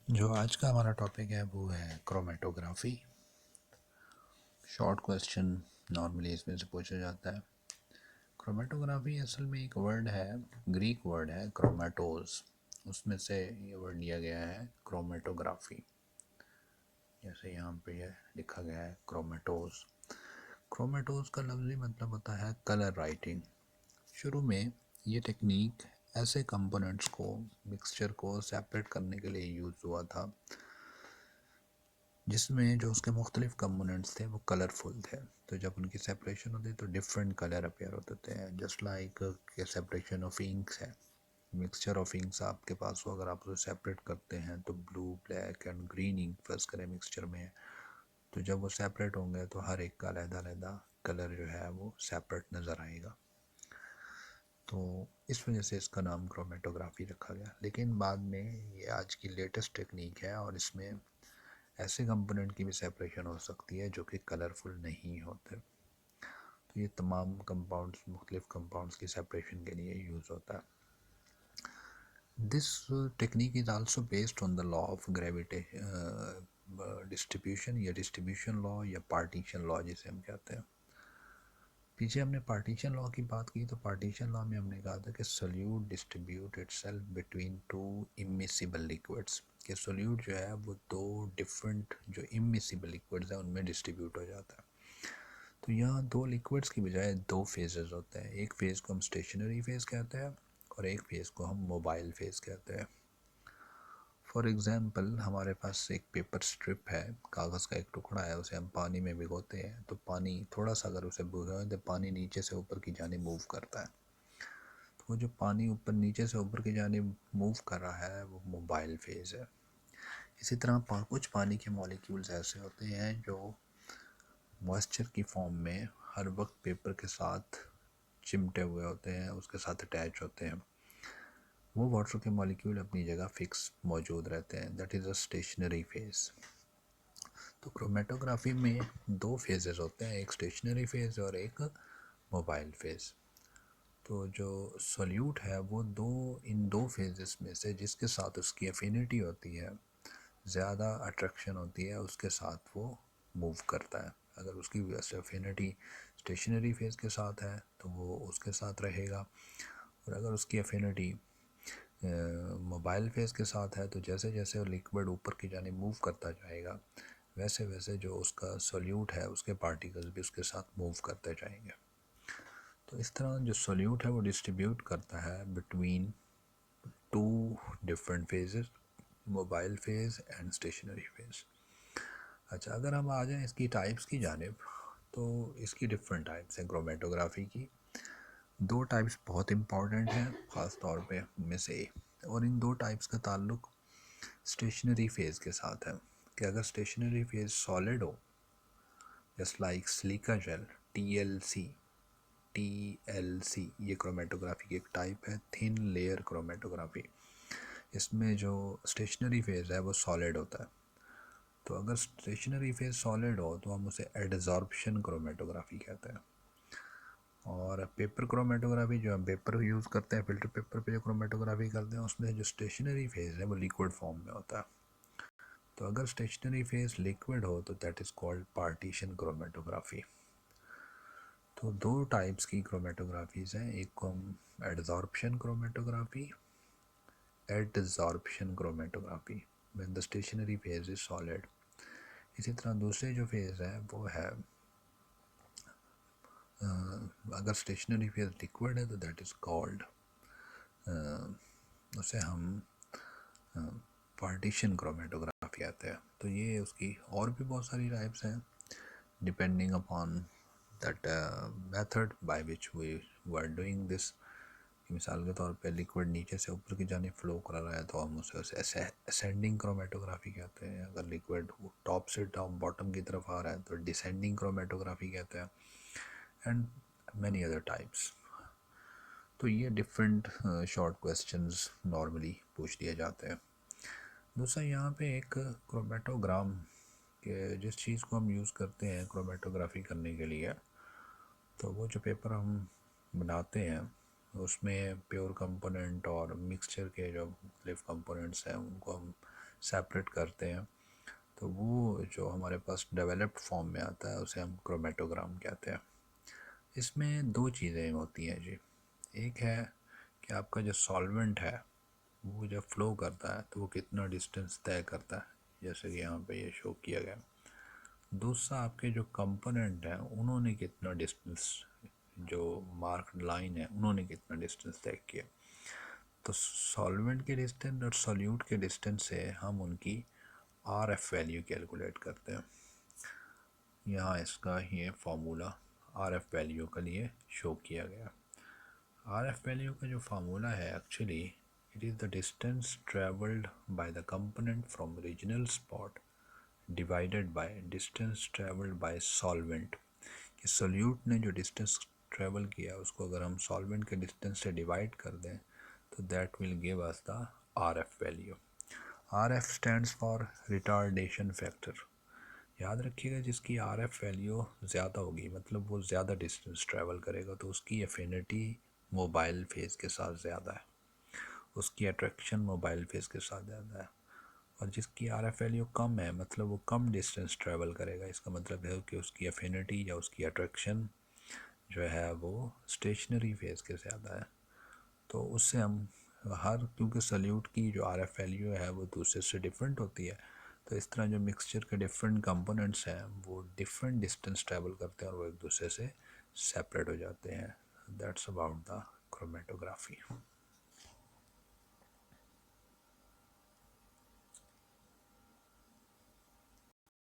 जो आज का हमारा टॉपिक है वो है क्रोमेटोग्राफी। शॉर्ट क्वेश्चन नॉर्मली इसमें से पूछा जाता है। क्रोमेटोग्राफी असल में एक वर्ड है, ग्रीक वर्ड है क्रोमेटोस, उसमें से ये वर्ड लिया गया है क्रोमेटोग्राफी। जैसे यहाँ पे ये लिखा गया है क्रोमेटोस। क्रोमेटोस का लफ्ज़ी मतलब होता है कलर राइटिंग। शुरू में ये टेक्निक ऐसे कंपोनेंट्स को, मिक्सचर को सेपरेट करने के लिए यूज़ हुआ था जिसमें जो उसके मुख्तलिफ कंपोनेंट्स थे वो कलरफुल थे। तो जब उनकी सेपरेशन होती है तो डिफरेंट कलर अपेयर होते थे, जस्ट लाइक के सेपरेशन ऑफ इंक्स है। मिक्सचर ऑफ इंक्स आपके पास हो, अगर आप उसे सेपरेट करते हैं तो blue, black and green ink first करें मिक्सचर में, तो जब वो सेपरेट होंगे तो हर एक का अलग-अलग कलर जो है वो सेपरेट नज़र आएगा। तो इस वजह से इसका नाम क्रोमेटोग्राफी रखा गया। लेकिन बाद में ये आज की लेटेस्ट टेक्निक है और इसमें ऐसे कंपोनेंट की भी सेपरेशन हो सकती है जो कि कलरफुल नहीं होते। तो ये तमाम कंपाउंड्स, मुख्तलिफ कंपाउंड्स की सेपरेशन के लिए यूज़ होता है। This technique is also based on the law of gravity distribution, या डिस्ट्रीब्यूशन लॉ या पार्टीशन लॉ जिसे हम कहते हैं। पीछे हमने पार्टीशन लॉ की बात की, तो पार्टीशन लॉ में हमने कहा था कि solute distribute itself between two immiscible liquids, कि सोल्यूट जो है वो दो डिफरेंट जो इमिसिबल लिक्विड्स हैं उनमें डिस्ट्रीब्यूट हो जाता है। तो यहाँ दो लिक्विड्स की बजाय दो फेजेस होते हैं। एक फेज़ को हम स्टेशनरी फेज़ कहते हैं और एक फेज़ को हम मोबाइल फेज़ कहते हैं। फॉर एग्ज़ाम्पल, हमारे पास एक पेपर स्ट्रिप है, कागज़ का एक टुकड़ा है, उसे हम पानी में भिगोते हैं तो पानी थोड़ा सा अगर उसे भिगोएं तो पानी नीचे से ऊपर की जानिब मूव करता है। तो वो जो पानी ऊपर नीचे से ऊपर की जानिब मूव कर रहा है वो मोबाइल फेज़ है। इसी तरह कुछ पानी के मॉलिक्यूल्स ऐसे होते हैं जो मॉइस्चर की फॉर्म में हर वक्त पेपर के साथ चिमटे हुए होते हैं, उसके साथ अटैच होते हैं। वो वाटर के मॉलिक्यूल अपनी जगह फिक्स मौजूद रहते हैं, that is a stationary phase. तो क्रोमेटोग्राफी में दो फेजेस होते हैं, एक स्टेशनरी फेज़ और एक मोबाइल फेज़। तो जो सोल्यूट है वो इन दो फेजेस में से जिसके साथ उसकी एफिनिटी होती है, ज़्यादा अट्रैक्शन होती है, उसके साथ वो मूव करता है। अगर उसकी एफिनिटी स्टेशनरी फेज़ के साथ है तो वो उसके साथ रहेगा, और अगर उसकी एफिनिटी मोबाइल फेज़ के साथ है तो जैसे जैसे लिक्विड ऊपर की जानिब मूव करता जाएगा वैसे वैसे जो उसका सोल्यूट है उसके पार्टिकल्स भी उसके साथ मूव करते जाएंगे। तो इस तरह जो सोल्यूट है वो डिस्ट्रीब्यूट करता है between two different phases, mobile phase and stationary phase. अच्छा, अगर हम आ जाएं इसकी टाइप्स की जानिब, तो इसकी डिफरेंट टाइप्स हैं क्रोमेटोग्राफी की। दो टाइप्स बहुत इम्पॉर्टेंट हैं ख़ास तौर पे में से, और इन दो टाइप्स का ताल्लुक स्टेशनरी फेज़ के साथ है। कि अगर स्टेशनरी फेज़ सॉलिड हो, just like silica gel, TLC, ये क्रोमेटोग्राफी की एक टाइप है, थिन लेयर क्रोमेटोग्राफी। इसमें जो स्टेशनरी फेज़ है वो सॉलिड होता है। तो अगर स्टेशनरी फेज़ सॉलिड हो तो हम उसे एडजॉर्प्शन क्रोमेटोग्राफी कहते हैं। और पेपर क्रोमेटोग्राफी, जो हम पेपर यूज़ करते हैं, फिल्टर पेपर पे जो क्रोमेटोग्राफी करते हैं, उसमें जो स्टेशनरी फेज़ है वो लिक्विड फॉर्म में होता है। तो अगर स्टेशनरी फेज़ लिक्विड हो तो that is called partition chromatography. तो दो टाइप्स की क्रोमेटोग्राफीज़ हैं, एक को हम adsorption chromatography, adsorption chromatography when the stationary phase is solid. इसी तरह दूसरे जो फेज़ है वो है अगर स्टेशनरी फेज़ लिक्विड है तो दैट इज़ कॉल्ड, उसे हम पार्टीशन क्रोमेटोग्राफी कहते हैं। तो ये उसकी और भी बहुत सारी टाइप्स हैं depending upon that method by which we were doing this. मिसाल के तौर पे लिक्विड नीचे से ऊपर की जानिब फ्लो कर रहा है तो हम उसे असेंडिंग क्रोमेटोग्राफी कहते हैं। अगर लिक्विड टॉप से बॉटम की तरफ आ रहा है तो डिसेंडिंग क्रोमेटोग्राफी कहते हैं, एंड मैनी अदर टाइप्स। तो ये डिफरेंट शॉर्ट क्वेश्चंस नॉर्मली पूछ दिए जाते हैं। दूसरा, यहाँ पे एक क्रोमेटोग्राम के जिस चीज़ को हम यूज़ करते हैं क्रोमेटोग्राफी करने के लिए, तो वो जो पेपर हम बनाते हैं उसमें प्योर कंपोनेंट और मिक्सचर के जो मुख्तलिफ कंपोनेंट्स हैं उनको हम सेपरेट करते हैं, तो वो जो हमारे पास डेवलप्ड फॉर्म में आता है उसे हम क्रोमेटोग्राम कहते हैं। इसमें दो चीज़ें होती हैं जी। एक है कि आपका जो सॉल्वेंट है वो जब फ्लो करता है तो वो कितना डिस्टेंस तय करता है, जैसे कि यहाँ पे ये शो किया गया। दूसरा, आपके जो कंपोनेंट हैं उन्होंने कितना डिस्टेंस, जो मार्क्ड लाइन है उन्होंने कितना डिस्टेंस तय किया। तो सॉल्वेंट के डिस्टेंस और सॉल्यूट के डिस्टेंस से हम उनकी आर एफ वैल्यू कैलकुलेट करते हैं। यहाँ इसका ये फार्मूला आर एफ वैल्यू के लिए शो किया गया। आर एफ वैल्यू का जो फार्मूला है actually it is the distance travelled by the component from original spot divided by distance travelled by solvent. कि सोल्यूट ने जो डिस्टेंस ट्रेवल किया उसको अगर हम सॉल्वेंट के डिस्टेंस से डिवाइड कर दें तो that will give us the R F value. R F stands for retardation factor. याद रखिएगा, जिसकी आर एफ वैल्यू ज़्यादा होगी मतलब वो ज़्यादा डिस्टेंस ट्रैवल करेगा तो उसकी एफिनिटी मोबाइल फेज़ के साथ ज़्यादा है, उसकी अट्रैक्शन मोबाइल फेज़ के साथ ज़्यादा है। और जिसकी आर एफ वैल्यू कम है मतलब वो कम डिस्टेंस ट्रैवल करेगा, इसका मतलब है कि उसकी एफिनिटी या उसकी अट्रैक्शन जो है वो स्टेशनरी फेज़ के ज़्यादा है। तो उससे हम क्योंकि सल्यूट की जो आर एफ वैल्यू है वो दूसरे से डिफरेंट होती है, तो इस तरह जो मिक्सचर के डिफरेंट कंपोनेंट्स हैं वो डिफरेंट डिस्टेंस ट्रैवल करते हैं और वो एक दूसरे से सेपरेट हो जाते हैं। That's about the chromatography.